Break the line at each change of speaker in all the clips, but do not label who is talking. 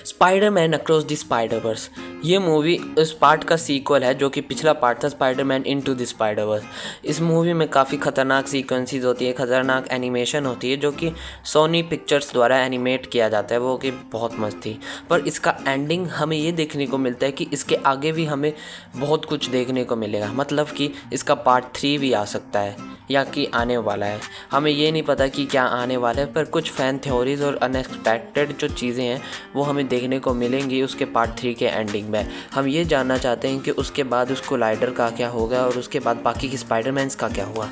Spiderman across the Spider-Verse ये movie उस part का सीक्वल है जो कि पिछला पार्ट था स्पाइडरमैन इनटू द स्पाइडरवर्स। इस मूवी में काफ़ी ख़तरनाक सीक्वेंसेस होती है, ख़तरनाक एनिमेशन होती है जो कि सोनी पिक्चर्स द्वारा एनिमेट किया जाता है, वो कि बहुत मस्त थी। पर इसका एंडिंग हमें ये देखने को मिलता है कि इसके आगे भी हमें बहुत कुछ देखने को मिलेगा, मतलब कि इसका पार्ट 3 भी आ सकता है या कि आने वाला है। हमें ये नहीं पता कि क्या आने वाला है, पर कुछ फ़ैन थ्योरीज़ और अनएक्सपेक्टेड जो चीज़ें हैं वो हमें देखने को मिलेंगी उसके पार्ट 3 के एंडिंग में। हम ये जानना चाहते हैं कि उसके बाद उस कोलाइडर का क्या होगा और उसके बाद बाकी के स्पाइडरमैन्स का क्या हुआ।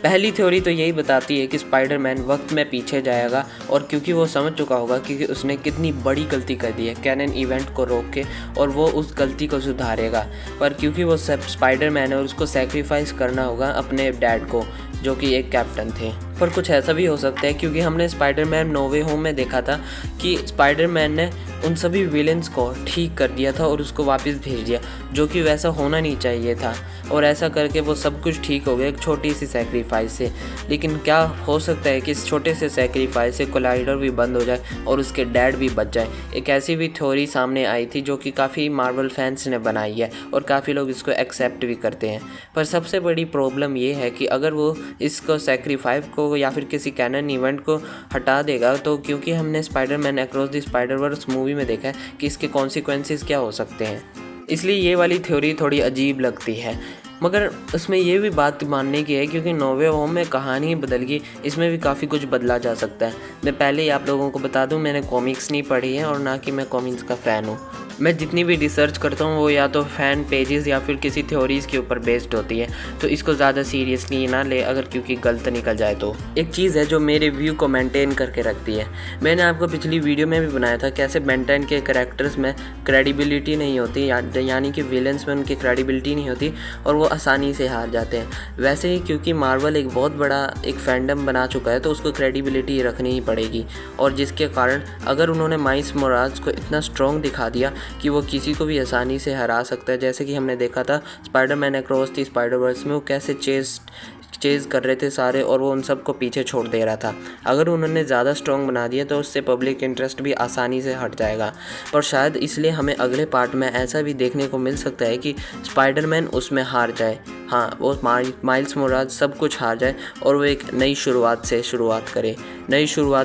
पहली थ्योरी तो यही बताती है कि स्पाइडरमैन वक्त में पीछे जाएगा, और क्योंकि वो समझ चुका होगा कि उसने कितनी बड़ी गलती कर दी है कैनन इवेंट को रोक के, और वो उस गलती को सुधारेगा। पर क्योंकि वो सब स्पाइडरमैन है और उसको सेक्रीफाइस करना होगा अपने डैड को जो कि एक कैप्टन थे। पर कुछ ऐसा भी हो सकता है क्योंकि हमने स्पाइडरमैन नो वे होम में देखा था कि स्पाइडरमैन ने उन सभी विलेंस को ठीक कर दिया था और उसको वापस भेज दिया, जो कि वैसा होना नहीं चाहिए था, और ऐसा करके वो सब कुछ ठीक हो गया एक छोटी सी सेक्रीफाइस से। लेकिन क्या हो सकता है कि इस छोटे से सेक्रीफाइस से कोलाइडर भी बंद हो जाए और उसके डैड भी बच जाए। एक ऐसी भी थ्योरी सामने आई थी जो कि काफ़ी मार्वल फैंस ने बनाई है और काफ़ी लोग इसको एक्सेप्ट भी करते हैं। पर सबसे बड़ी प्रॉब्लम ये है कि अगर वो इसको सेक्रीफाइस को या फिर किसी कैनन इवेंट को हटा देगा, तो क्योंकि हमने Spiderman across the Spider-Verse movie में देखा है कि इसके कॉन्सिक्वेंसेस क्या हो सकते हैं, इसलिए ये वाली थ्योरी थोड़ी अजीब लगती है। मगर उसमें ये भी बात मानने की है क्योंकि नो वे होम में कहानी ही बदल गई, इसमें भी काफ़ी कुछ बदला जा सकता है। मैं पहले ही आप लोगों को बता दूं, मैंने कॉमिक्स नहीं पढ़ी है और ना कि मैं कॉमिक्स का फ़ैन हूँ। मैं जितनी भी रिसर्च करता हूँ वो या तो फ़ैन पेजेस या फिर किसी थ्योरीज़ के ऊपर बेस्ड होती है, तो इसको ज़्यादा सीरियसली ना ले अगर क्योंकि गलत निकल जाए तो। एक चीज़ है जो मेरे व्यू को मेंटेन करके रखती है। मैंने आपको पिछली वीडियो में भी बनाया था कैसे बेंटेन के कैरेक्टर्स में क्रेडिबिलिटी नहीं होती, यानी कि विलेंस में उनकी क्रेडिबिलिटी नहीं होती और वो आसानी से हार जाते हैं। वैसे ही क्योंकि मार्वल एक बहुत बड़ा एक फैंडम बना चुका है तो उसको क्रेडिबिलिटी रखनी ही पड़ेगी, और जिसके कारण अगर उन्होंने माइल्स मोराल्स को इतना स्ट्रॉन्ग दिखा दिया कि वो किसी को भी आसानी से हरा सकता है, जैसे कि हमने देखा था स्पाइडरमैन अक्रॉस द स्पाइडरवर्स में वो कैसे चेज़ कर रहे थे सारे और वो उन सब को पीछे छोड़ दे रहा था। अगर उन्होंने ज़्यादा स्ट्रॉन्ग बना दिया तो उससे पब्लिक इंटरेस्ट भी आसानी से हट जाएगा। पर शायद इसलिए हमें अगले पार्ट में ऐसा भी देखने को मिल सकता है कि स्पाइडरमैन उसमें हार जाए, हाँ वो माइल्स मोराल्स सब कुछ हार जाए और वो एक नई शुरुआत से शुरुआत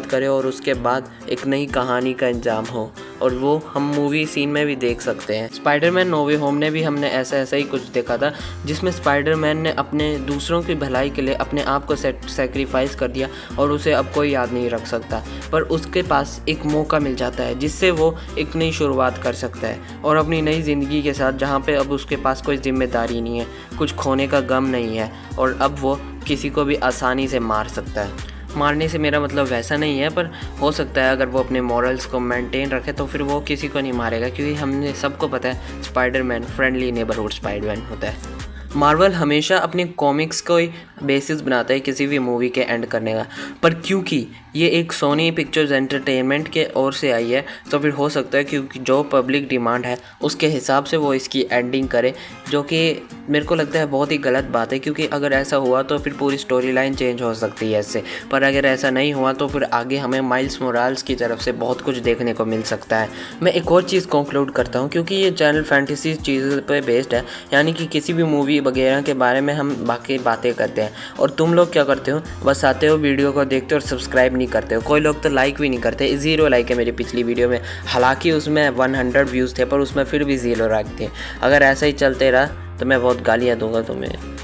करे और उसके बाद एक नई कहानी का इंजाम हो, और वो हम मूवी सीन में भी देख सकते हैं। स्पाइडरमैन नो वे होम ने भी हमने ऐसा ही कुछ देखा था जिसमें स्पाइडरमैन ने अपने दूसरों की भलाई के लिए अपने आप को सेक्रीफाइस कर दिया और उसे अब कोई याद नहीं रख सकता, पर उसके पास एक मौका मिल जाता है जिससे वो एक नई शुरुआत कर सकता है और अपनी नई ज़िंदगी के साथ, जहाँ पे अब उसके पास कोई जिम्मेदारी नहीं है, कुछ खोने का गम नहीं है, और अब वो किसी को भी आसानी से मार सकता है। मारने से मेरा मतलब वैसा नहीं है, पर हो सकता है अगर वो अपने मॉरल्स को मेंटेन रखे तो फिर वो किसी को नहीं मारेगा, क्योंकि हमने सबको पता है स्पाइडरमैन फ्रेंडली नेबरहुड स्पाइडरमैन होता है। मार्वल हमेशा अपने कॉमिक्स को ही बेसिस बनाता है किसी भी मूवी के एंड करने का, पर क्योंकि ये एक सोनी पिक्चर्स एंटरटेनमेंट के ओर से आई है तो फिर हो सकता है क्योंकि जो पब्लिक डिमांड है उसके हिसाब से वो इसकी एंडिंग करे, जो कि मेरे को लगता है बहुत ही गलत बात है, क्योंकि अगर ऐसा हुआ तो फिर पूरी स्टोरी लाइन चेंज हो सकती है इससे। पर अगर ऐसा नहीं हुआ तो फिर आगे हमें माइल्स मोराल्स की तरफ से बहुत कुछ देखने को मिल सकता है। मैं एक और चीज़ कंक्लूड करता हूँ, क्योंकि ये चैनल फैंटेसी चीज़ों पर बेस्ड है, यानी कि किसी भी मूवी वगैरह के बारे में हम बाकी बातें करते हैं, और तुम लोग क्या करते हो, बस आते हो वीडियो को देखते हो और सब्सक्राइब नहीं करते हो। कोई लोग तो लाइक भी नहीं करते, 0 लाइक है मेरी पिछली वीडियो में, हालांकि उसमें 100 व्यूज़ थे पर उसमें फिर भी 0 लाइक थे। अगर ऐसा ही चलते रहा तो मैं बहुत गालियाँ दूंगा तुम्हें।